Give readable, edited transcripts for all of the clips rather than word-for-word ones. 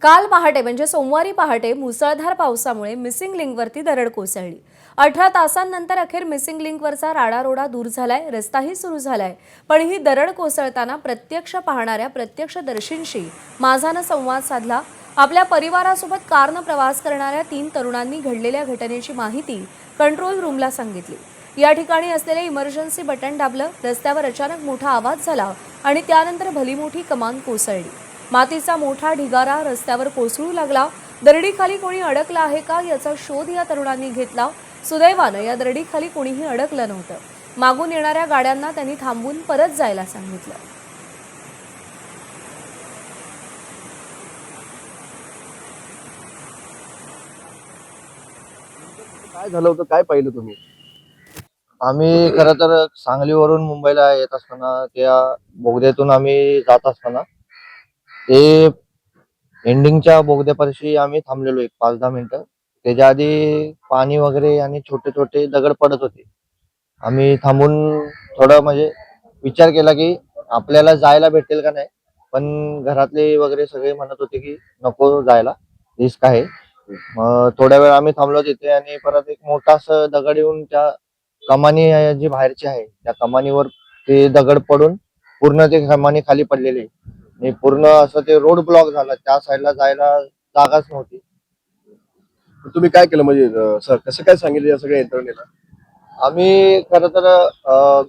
काल पहाटे म्हणजे सोमवारी पहाटे मुसळधार पावसामुळे मिसिंग लिंकवरती दरड कोसळली। 18 तासांनंतर अखेर मिसिंग लिंकवरचा राडारोडा दूर झालाय, रस्ताही सुरू झालाय। पण ही दरड कोसळताना प्रत्यक्ष पाहणाऱ्या प्रत्यक्षदर्शींशी माझानं संवाद साधला। आपल्या परिवारासोबत कारनं प्रवास करणाऱ्या 3 तरुणांनी घडलेल्या घटनेची माहिती कंट्रोल रूमला सांगितली। या ठिकाणी असलेले इमर्जन्सी बटन दाबलं, रस्त्यावर अचानक मोठा आवाज झाला आणि त्यानंतर भलीमोठी कमान कोसळली। मातीचा मोठा ढिगारा रस्त्यावर कोसळू लागला। दरडीखाली कोणी अडकलं आहे का याचा शोध या तरुणांनी घेतला। सुदैवानं या दरडीखाली कोणीही अडकलं नव्हतं। मागून येणाऱ्या गाड्यांना त्यांनी थांबून परत जायला सांगितलं। काय झालं होतं? काय पाहिलं तुम्ही? आम्ही खरं तर सांगलीवरून मुंबईला येत असताना त्या बोगद्यातून आम्ही जात असताना ते एंडिंगच्या बोगद्यापाशी आम्ही थांबलेलो एक 5-10 मिनिटं. त्याच्या आधी पाणी वगैरे आणि छोटे छोटे दगड पडत होते. आम्ही थांबून थोडं म्हणजे विचार केला की आपल्याला जायला भेटेल का नाही, पण घरातले वगैरे सगळे म्हणत होते की नको जायला, रिस्क आहे. मग थोड्या वेळ आम्ही थांबलो तिथे आणि परत एक मोठा असं दगड येऊन त्या कमानी जी बाहेरची आहे त्या कमानीवर ते दगड पडून पूर्ण ते कमानी खाली पडलेली आणि पूर्ण असं ते रोड ब्लॉक झाला, त्या साईडला जायला जागाच नव्हती. तुम्ही काय केलं म्हणजे कसं काय सांगितलं या सगळ्या यंत्रणेला? आम्ही खरं तर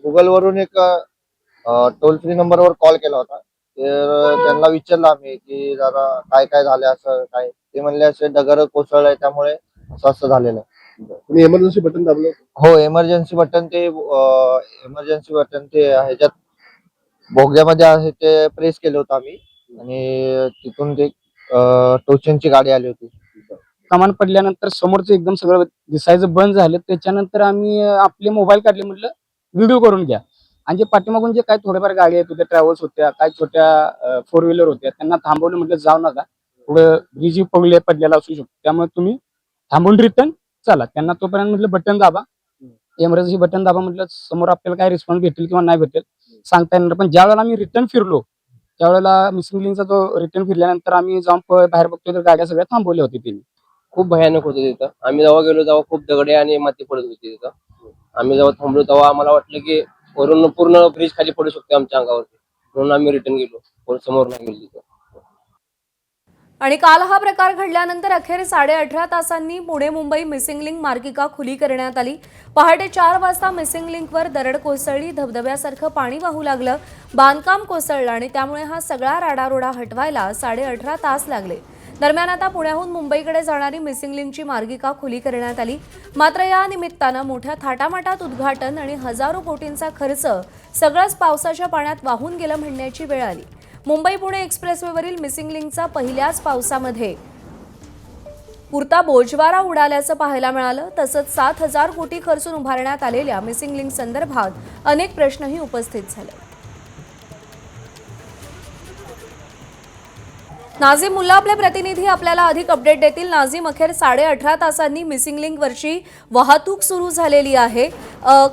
गुगल वरून एक टोल फ्री नंबरवर कॉल केला होता. तर त्यांना विचारलं आम्ही की जरा काय काय झालं असं काय. ते म्हणले असे दगड कोसळलाय त्यामुळे असं असं झालेलं आहे. तुम्ही इमर्जन्सी बटन दाबलं होतं? हो, इमर्जन्सी बटन ते ह्याच्यात बोगद्यामध्ये आहे ते प्रेस केलं होतं आम्ही आणि तिथून ते टोचनची गाडी आली होती. कमान पडल्यानंतर समोरचं एकदम सगळं दिसायचं बंद झालं। त्याच्यानंतर आम्ही आपले मोबाईल काढले, म्हटलं व्हिडिओ करून घ्या। आणि जे पाठीमागून जे काही थोडेफार गाडी आहेत होत्या, ट्रॅव्हल्स होत्या, काही छोट्या 4 व्हीलर होत्या, त्यांना थांबवलं, म्हटलं जाऊ नका, पुढं ब्रिज पडलेला असू शकतो, त्यामुळे तुम्ही थांबून रिटर्न चला। त्यांना तोपर्यंत म्हटलं बटन दाबा, इमर्जन्सी बटन दाबा, म्हटलं समोर आपल्याला काय रिस्पॉन्स भेटेल किंवा नाही भेटेल सांगता येणार। पण ज्या वेळेला आम्ही रिटर्न फिरलो, त्यावेळेला मिसिंग लिंकचा तो रिटर्न फिरल्यानंतर आम्ही जाऊन बाहेर बघतोय तर गाड्या सगळ्या थांबवल्या होत्या त्यांनी। खूप भयानक होतं तिथं। आम्ही जेव्हा गेलो तेव्हा खूप दगडे आणि माती पडत होती तिथं। आम्ही जेव्हा थांबलो तेव्हा आम्हाला वाटलं की वरून पूर्ण ब्रिज खाली पडू शकतो आमच्या अंगावरती, म्हणून आम्ही रिटर्न गेलो, समोर नाही गेलो तिथं। आणि काल हा प्रकार घडल्यानंतर अखेर 18.5 तासांनी पुणे मुंबई मिसिंग लिंक मार्गिका खुली करण्यात आली। पहाटे 4 वाजता मिसिंग लिंकवर दरड कोसळली, धबधब्यासारखं पाणी वाहू लागलं, बांधकाम कोसळलं आणि त्यामुळे हा सगळा राडारोडा हटवायला 18.5 तास लागले। दरम्यान आता पुण्याहून मुंबईकडे जाणारी मिसिंग लिंकची मार्गिका खुली करण्यात आली। मात्र या निमित्तानं मोठ्या थाटामाटात उद्घाटन आणि हजारो कोटींचा खर्च सगळंच पावसाच्या पाण्यात वाहून गेलं म्हणण्याची वेळ आली। मुंबई पुणे एक्सप्रेसवेवरील मिसिंग लिंकचा पहिल्याच पावसामध्ये पुरता बोजवारा उडाल्याचं पाहायला मिळालं। तसंच 7,000 कोटी खर्चून उभारण्यात आलेल्या मिसिंग लिंक संदर्भात अनेक प्रश्नही उपस्थित झाले। नाझीम मुल्ला आपले प्रतिनिधी आपल्याला अधिक अपडेट देतील। नाझीम, अखेर 18.5 तासांनी मिसिंग लिंकवरची वाहतूक सुरू झालेली आहे,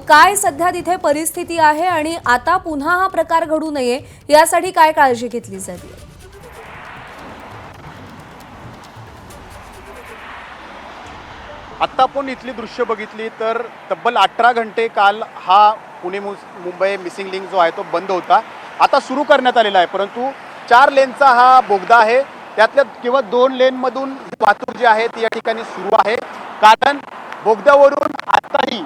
काय सध्या तिथे परिस्थिती आहे आणि आता पुन्हा हा प्रकार घडू नये यासाठी काय काळजी घेतली जाते? आत्ता आपण इथली दृश्य बघितली तर तब्बल 18 घंटे काल हा पुणे मुंबई मिसिंग लिंक जो आहे तो बंद होता, आता सुरू करण्यात आलेला आहे। परंतु 4 लेनचा हा बोगदा आहे, त्यातल्या किंवा 2 लेनमधून वाहतूक जी आहे ती या ठिकाणी सुरू आहे, कारण बोगद्यावरून आताही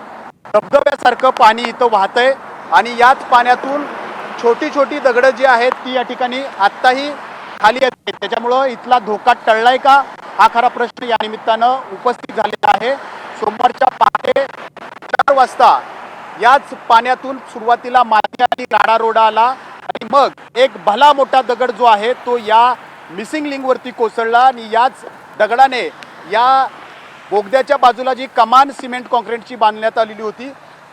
धबधब्यासारखं पाणी इथं वाहतंय आणि याच पाण्यातून छोटी छोटी दगडं जी आहेत ती या ठिकाणी आत्ताही खाली येते। त्याच्यामुळं इथला धोका टळलाय का, हा खरा प्रश्न या निमित्तानं उपस्थित झालेला आहे। सोमवारच्या पहाटे 4 वाजता याच पाण्यातून सुरुवातीला माती आणि राडारोडा आला आणि मग एक भला मोठा दगड जो आहे तो या मिसिंग लिंकवरती कोसळला आणि याच दगडाने या बोगद्याच्या बाजूला जी कमान सिमेंट कॉन्क्रीटची बांधण्यात आलेली होती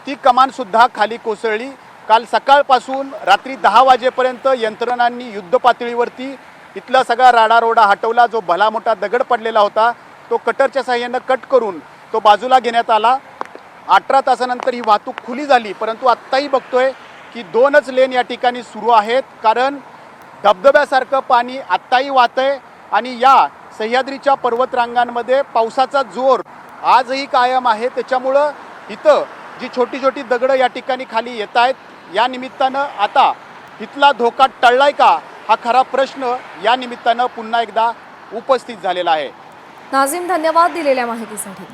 ती कमान सुद्धा खाली कोसळली। काल सकाळपासून रात्री 10 वाजेपर्यंत यंत्रणांनी युद्ध पातळीवरती इथला सगळा राडारोडा हटवला। जो भला मोठा दगड पडलेला होता तो कटरच्या साहाय्याने कट करून तो बाजूला घेण्यात आला। 18 तासानंतर ही वाहतूक खुली झाली, परंतु आत्ताही बघतोय की 2च लेन या ठिकाणी सुरू आहेत, कारण धबधब्यासारखं पाणी आत्ताही वाहतंय आणि या सह्याद्रीच्या पर्वतरांगांमध्ये पावसाचा जोर आजही कायम आहे। त्याच्यामुळं इथं जी छोटी छोटी दगडं या ठिकाणी खाली येत आहेत, या निमित्तानं आता इथला धोका टळलाय का हा खरा प्रश्न या निमित्तानं पुन्हा एकदा उपस्थित झालेला आहे। नाझीम, धन्यवाद दिलेल्या माहितीसाठी।